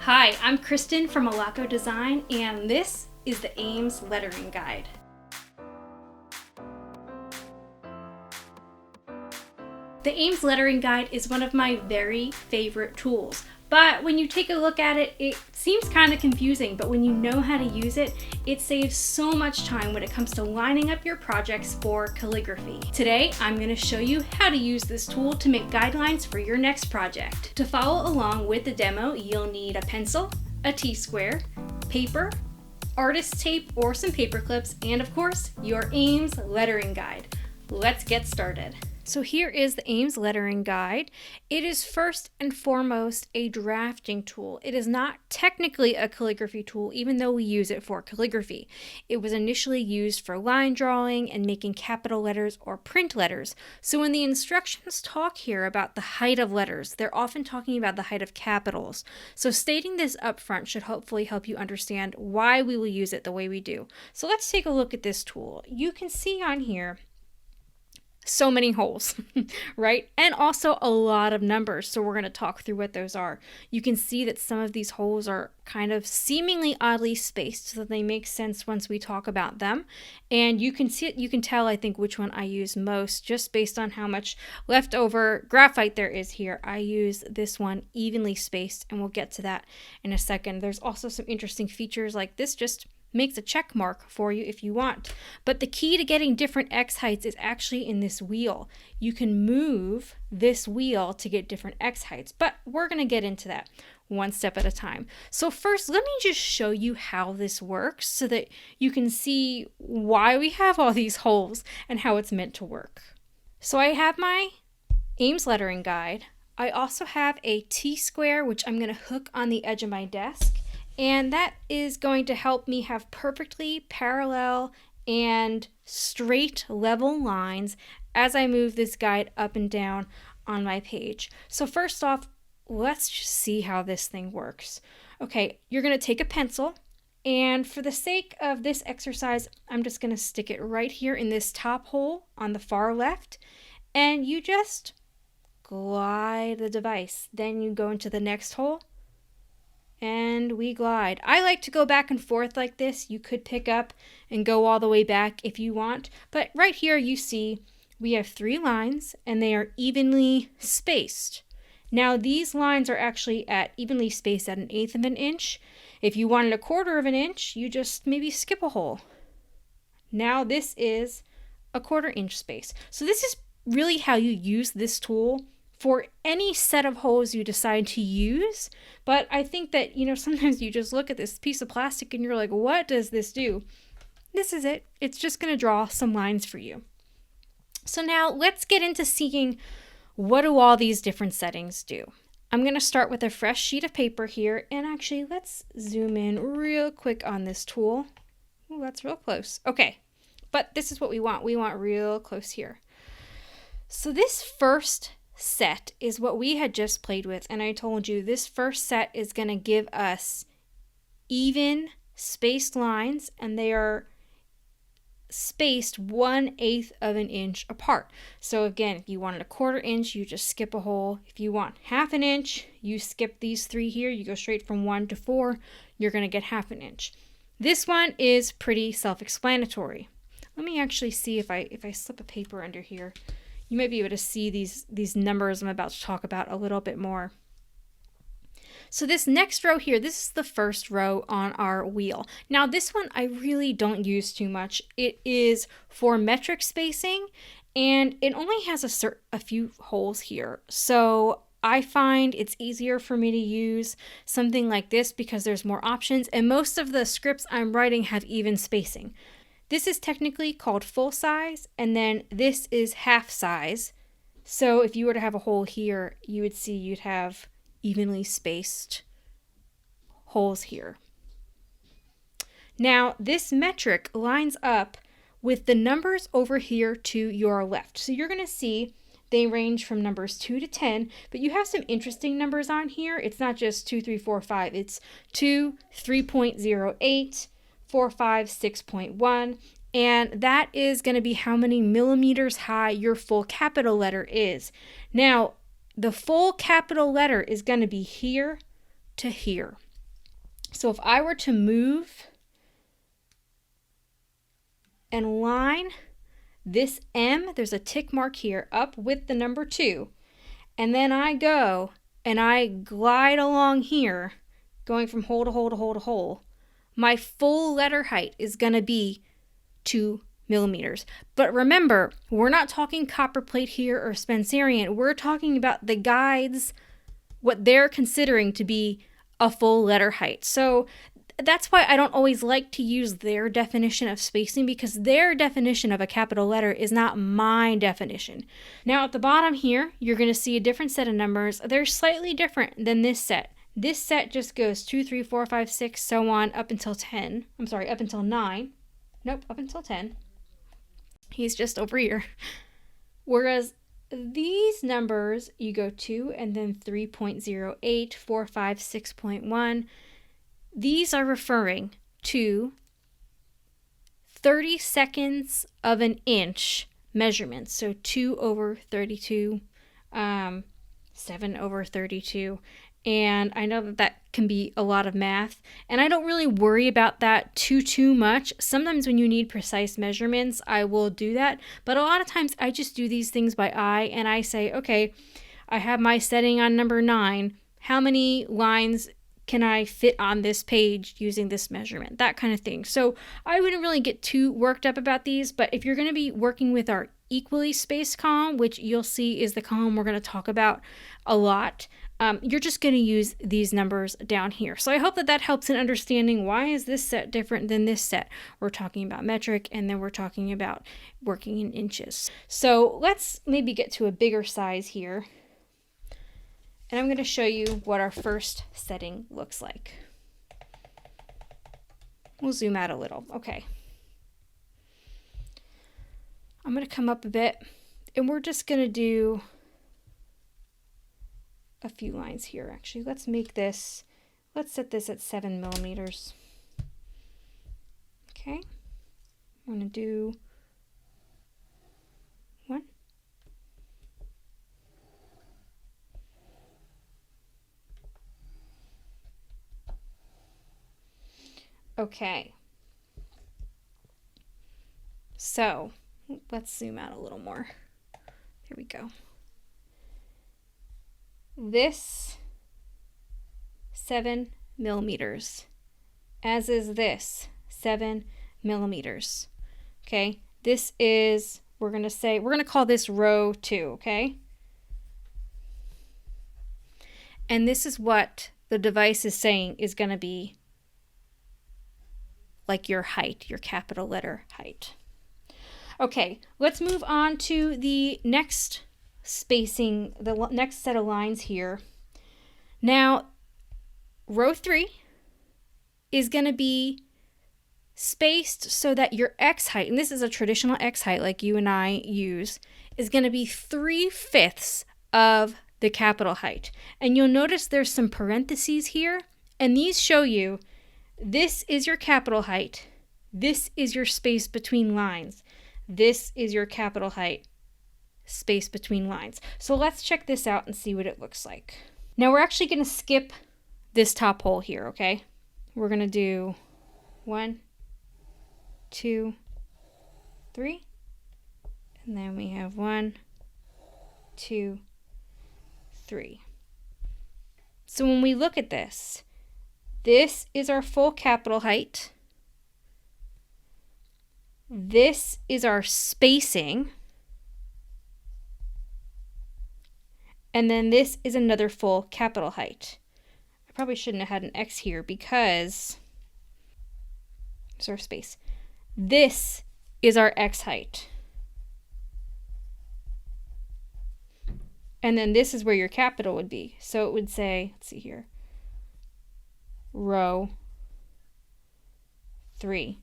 Hi, I'm Kristen from Malaco Design, and this is the Ames Lettering Guide. The Ames Lettering Guide is one of my very favorite tools, but when you take a look at it, it seems kind of confusing, but when you know how to use it, it saves so much time when it comes to lining up your projects for calligraphy. Today, I'm going to show you how to use this tool to make guidelines for your next project. To follow along with the demo, you'll need a pencil, a T-square, paper, artist tape or some paper clips, and of course, your Ames Lettering Guide. Let's get started. So here is the Ames Lettering Guide. It is first and foremost a drafting tool. It is not technically a calligraphy tool, even though we use it for calligraphy. It was initially used for line drawing and making capital letters or print letters. So when the instructions talk here about the height of letters, they're often talking about the height of capitals. So stating this up front should hopefully help you understand why we will use it the way we do. So let's take a look at this tool. You can see on here so many holes, right? And also a lot of numbers. So we're going to talk through what those are. You can see that some of these holes are kind of seemingly oddly spaced so that they make sense once we talk about them. And you can see it, you can tell, I think, which one I use most just based on how much leftover graphite there is here. I use this one evenly spaced, and we'll get to that in a second. There's also some interesting features like this just makes a check mark for you if you want. But the key to getting different X heights is actually in this wheel. You can move this wheel to get different X heights, but we're going to get into that one step at a time. So first, let me just show you how this works so that you can see why we have all these holes and how it's meant to work. So I have my Ames Lettering Guide. I also have a T-square, which I'm going to hook on the edge of my desk. And that is going to help me have perfectly parallel and straight level lines as I move this guide up and down on my page. So first off, let's just see how this thing works. Okay, you're going to take a pencil, and for the sake of this exercise, I'm just going to stick it right here in this top hole on the far left, and you just glide the device. Then you go into the next hole, and we glide. I like to go back and forth like this. You could pick up and go all the way back if you want. But right here you see we have 3 lines and they are evenly spaced. Now these lines are actually evenly spaced at 1/8 of an inch. If you wanted 1/4 of an inch, you just maybe skip a hole. Now this is 1/4 inch space. So this is really how you use this tool for any set of holes you decide to use. But I think that, sometimes you just look at this piece of plastic and you're like, what does this do? This is it. It's just going to draw some lines for you. So now let's get into seeing what do all these different settings do. I'm going to start with a fresh sheet of paper here, and actually let's zoom in real quick on this tool. Oh, that's real close. Okay, but this is what we want. We want real close here. So this first set is what we had just played with, and I told you this first set is going to give us even spaced lines, and they are spaced 1/8 of an inch apart. So again, if you wanted 1/4 inch, you just skip a hole. If you want 1/2 an inch, you skip these 3 here. You go straight from 1 to 4. You're going to get 1/2 an inch. This one is pretty self-explanatory. Let me actually see if I slip a paper under here. You might be able to see these numbers I'm about to talk about a little bit more. So this next row here, this is the first row on our wheel. Now this one I really don't use too much. It is for metric spacing, and it only has a few holes here. So I find it's easier for me to use something like this because there's more options, and most of the scripts I'm writing have even spacing. This is technically called full size, and then this is half size. So if you were to have a hole here, you would see you'd have evenly spaced holes here. Now, this metric lines up with the numbers over here to your left. So you're going to see they range from numbers 2 to 10, but you have some interesting numbers on here. It's not just 2, 3, 4, 5. It's 2, 3.08, 4, 5, 6.1, and that is going to be how many millimeters high your full capital letter is. Now, the full capital letter is going to be here to here. So if I were to move and align this M, there's a tick mark here, up with the number 2, and then I go and I glide along here, going from hole to hole to hole to hole, my full letter height is going to be 2 millimeters. But remember, we're not talking copperplate here or Spencerian. We're talking about the guides, what they're considering to be a full letter height. So that's why I don't always like to use their definition of spacing, because their definition of a capital letter is not my definition. Now at the bottom here, you're going to see a different set of numbers. They're slightly different than this set. This set just goes 2, 3, 4, 5, 6, so on, up until 10. I'm sorry, up until 9. Nope, up until 10. He's just over here. Whereas these numbers, you go 2 and then 3.08, 4, 5, 6.1. These are referring to 30 seconds of an inch measurements. So 2 over 32, 7 over 32. And I know that that can be a lot of math, and I don't really worry about that too much. Sometimes when you need precise measurements, I will do that, but a lot of times I just do these things by eye, and I say, okay, I have my setting on number 9. How many lines can I fit on this page using this measurement? That kind of thing. So I wouldn't really get too worked up about these, but if you're going to be working with our equally spaced column, which you'll see is the column we're going to talk about a lot, you're just going to use these numbers down here. So I hope that that helps in understanding why is this set different than this set. We're talking about metric, and then we're talking about working in inches. So let's maybe get to a bigger size here. And I'm going to show you what our first setting looks like. We'll zoom out a little. Okay. I'm going to come up a bit, and we're just going to do a few lines here. Actually, let's set this at 7 millimeters. Okay. I'm going to do 1. Okay. So let's zoom out a little more. Here we go. This 7 millimeters, as is this 7 millimeters. Okay, this is, we're going to call this row 2, okay? And this is what the device is saying is going to be like your height, your capital letter height. Okay, let's move on to the next spacing, the next set of lines here. Now, row 3 is going to be spaced so that your X height, and this is a traditional X height like you and I use, is going to be 3/5 of the capital height. And you'll notice there's some parentheses here, and these show you this is your capital height, this is your space between lines, this is your capital height, space between lines. So let's check this out and see what it looks like. Now we're actually going to skip this top hole here, okay? We're going to do 1, 2, 3, and then we have 1, 2, 3. So when we look at this, this is our full capital height. This is our spacing. And then this is another full capital height. I probably shouldn't have had an X here because there's our space. This is our X height. And then this is where your capital would be. So it would say, let's see here, row 3.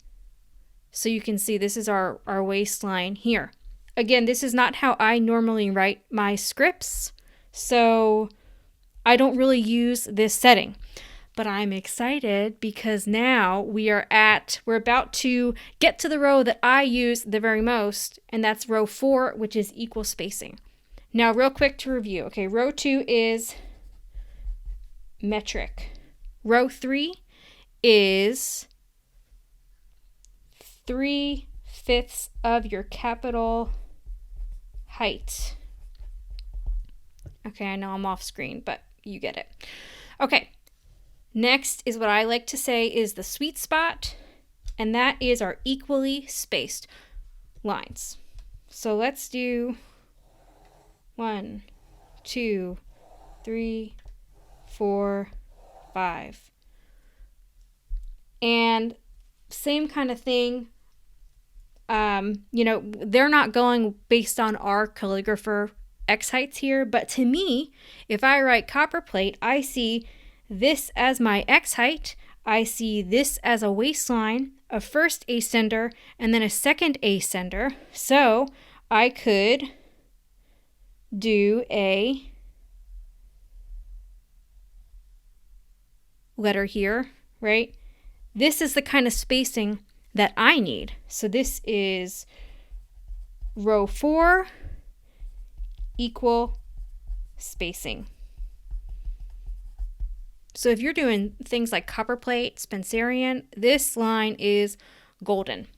So you can see this is our waistline here. Again, this is not how I normally write my scripts, so I don't really use this setting. But I'm excited because now we're about to get to the row that I use the very most, and that's row 4, which is equal spacing. Now, real quick to review. Okay, row 2 is metric. Row 3 is 3/5 of your capital height. Okay, I know I'm off screen, but you get it. Okay, next is what I like to say is the sweet spot, and that is our equally spaced lines. So let's do 1, 2, 3, 4, 5. And same kind of thing. They're not going based on our calligrapher X heights here, but to me, if I write copperplate, I see this as my X height. I see this as a waistline, a first ascender, and then a second ascender. So I could do a letter here, right? This is the kind of spacing that I need. So this is row 4, equal spacing. So if you're doing things like copperplate, Spencerian, this line is golden.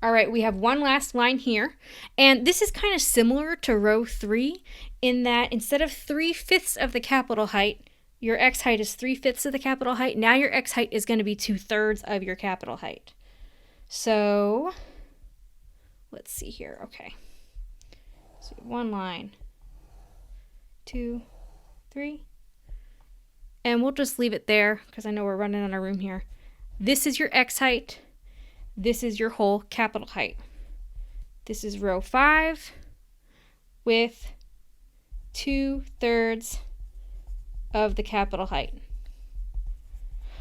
All right, we have one last line here, and this is kind of similar to row 3 in that instead of 3/5 of the capital height, your X height is 3/5 of the capital height. Now your X height is going to be 2/3 of your capital height. So let's see here. Okay. So one line, 2, 3. And we'll just leave it there because I know we're running out of room here. This is your X height. This is your whole capital height. This is row 5 with 2/3 of the capital height.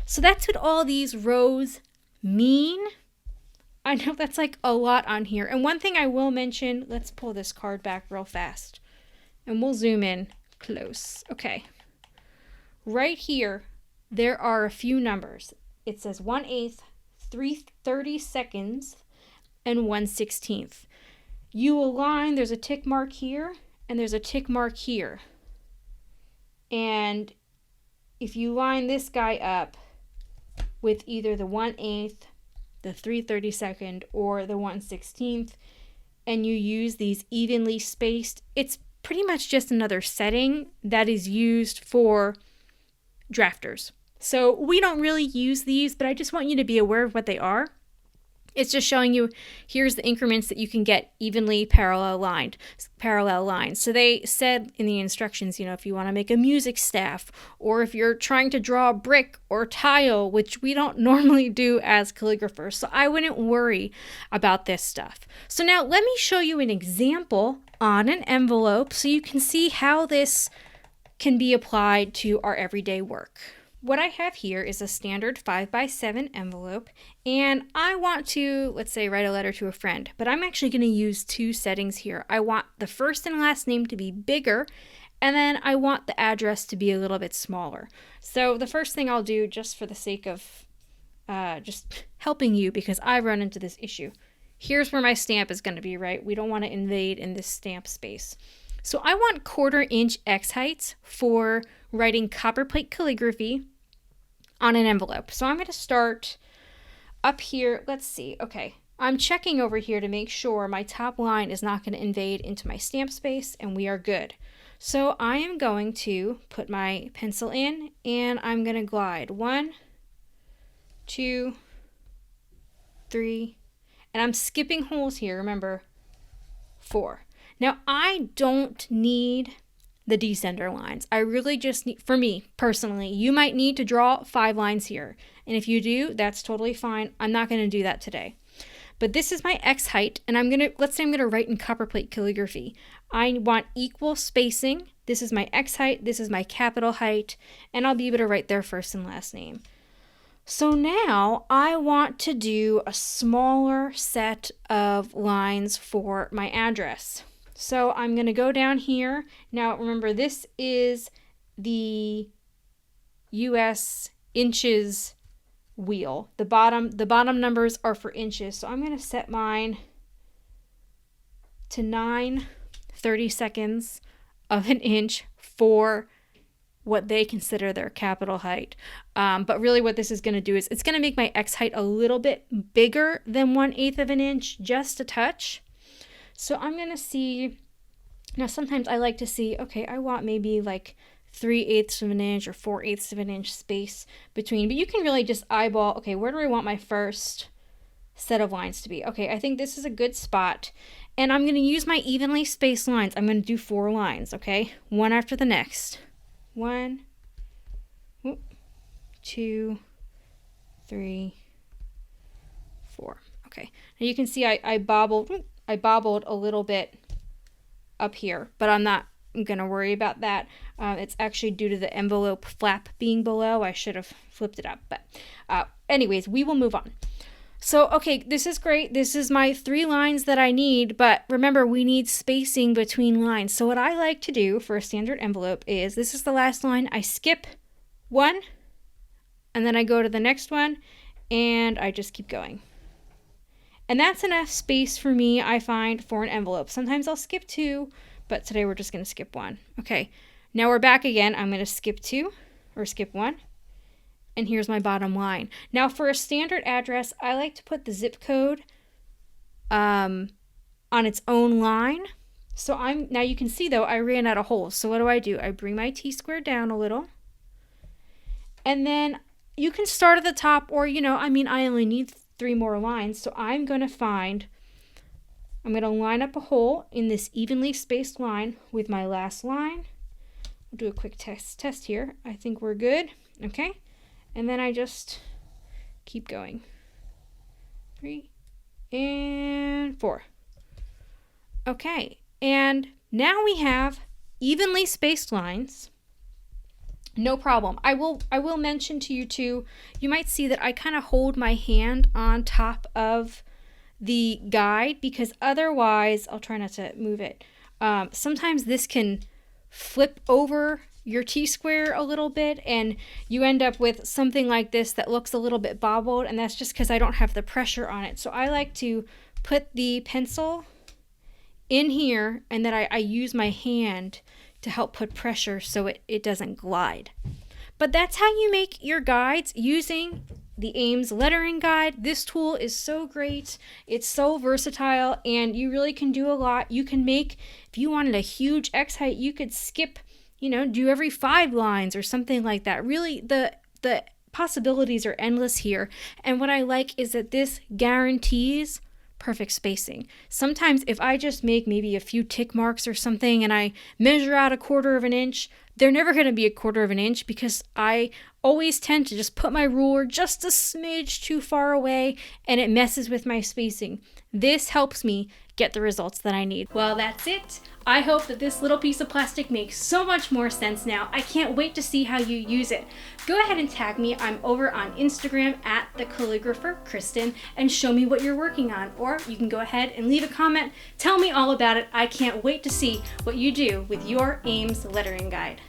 So that's what all these rows mean. I know that's like a lot on here. And one thing I will mention, let's pull this card back real fast and we'll zoom in close. Okay. Right here, there are a few numbers. It says 1/8, 3/32, and 1/16. You align, there's a tick mark here, and there's a tick mark here. And if you line this guy up with either the 1/8, the 3/32, or the 1/16, and you use these evenly spaced, it's pretty much just another setting that is used for drafters. So we don't really use these, but I just want you to be aware of what they are. It's just showing you, here's the increments that you can get evenly parallel lines. So they said in the instructions, if you want to make a music staff, or if you're trying to draw a brick or tile, which we don't normally do as calligraphers. So I wouldn't worry about this stuff. So now let me show you an example on an envelope so you can see how this can be applied to our everyday work. What I have here is a standard 5x7 envelope, and I want to, let's say, write a letter to a friend, but I'm actually going to use 2 settings here. I want the first and last name to be bigger, and then I want the address to be a little bit smaller. So the first thing I'll do, just for the sake of just helping you, because I run into this issue, here's where my stamp is going to be, right? We don't want to invade in this stamp space. So I want 1/4 inch X heights for writing copperplate calligraphy on an envelope. So I'm going to start up here. Let's see. Okay. I'm checking over here to make sure my top line is not going to invade into my stamp space, and we are good. So I am going to put my pencil in, and I'm going to glide 1, 2, 3, and I'm skipping holes here. Remember, 4. Now, I don't need the descender lines. I really just need, for me personally, you might need to draw 5 lines here. And if you do, that's totally fine. I'm not going to do that today. But this is my X height, and let's say I'm going to write in copperplate calligraphy. I want equal spacing. This is my X height, this is my capital height, and I'll be able to write their first and last name. So now I want to do a smaller set of lines for my address. So I'm going to go down here. Now remember, this is the US inches wheel. The bottom numbers are for inches. So I'm going to set mine to 9/32 of an inch for what they consider their capital height. But really what this is going to do is it's going to make my X height a little bit bigger than 1/8 of an inch, just a touch. So I'm going to see, now sometimes I like to see, okay, I want maybe like 3/8 of an inch or 4/8 of an inch space between, but you can really just eyeball, okay, where do I want my first set of lines to be? Okay, I think this is a good spot. And I'm going to use my evenly spaced lines. I'm going to do 4 lines, okay? One after the next. 1, 2, 3, 4. Okay. Now you can see I bobbled a little bit up here, but I'm not going to worry about that. It's actually due to the envelope flap being below. I should have flipped it up, but anyways, we will move on. So, okay, this is great. This is my 3 lines that I need, but remember, we need spacing between lines. So what I like to do for a standard envelope is, this is the last line, I skip 1, and then I go to the next one, and I just keep going. And that's enough space for me, I find, for an envelope. Sometimes I'll skip 2, but today we're just going to skip 1. Okay, now we're back again. I'm going to skip 2, or skip 1. And here's my bottom line. Now for a standard address, I like to put the zip code on its own line. So now you can see though, I ran out of holes. So what do? I bring my T-square down a little. And then you can start at the top, or I only need 3 more lines. So I'm going to line up a hole in this evenly spaced line with my last line. We'll do a quick test here. I think we're good. Okay. And then I just keep going. 3 and 4. Okay, and now we have evenly spaced lines. No problem. I will mention to you too, you might see that I kind of hold my hand on top of the guide, because otherwise, I'll try not to move it. Sometimes this can flip over your T-square a little bit, and you end up with something like this that looks a little bit bobbled, and that's just because I don't have the pressure on it. So I like to put the pencil in here, and then I use my hand to help put pressure so it doesn't glide. But that's how you make your guides using the Ames Lettering Guide. This tool is so great. It's so versatile, and you really can do a lot. You can make, if you wanted a huge X height, you could skip, do every 5 lines or something like that. Really, the possibilities are endless here. And what I like is that this guarantees perfect spacing. Sometimes if I just make maybe a few tick marks or something and I measure out 1/4 of an inch, they're never going to be 1/4 of an inch, because I always tend to just put my ruler just a smidge too far away, and it messes with my spacing. This helps me get the results that I need. Well, that's it. I hope that this little piece of plastic makes so much more sense now. I can't wait to see how you use it. Go ahead and tag me. I'm over on Instagram at the Calligrapher Kristen, and show me what you're working on. Or you can go ahead and leave a comment. Tell me all about it. I can't wait to see what you do with your Ames Lettering Guide.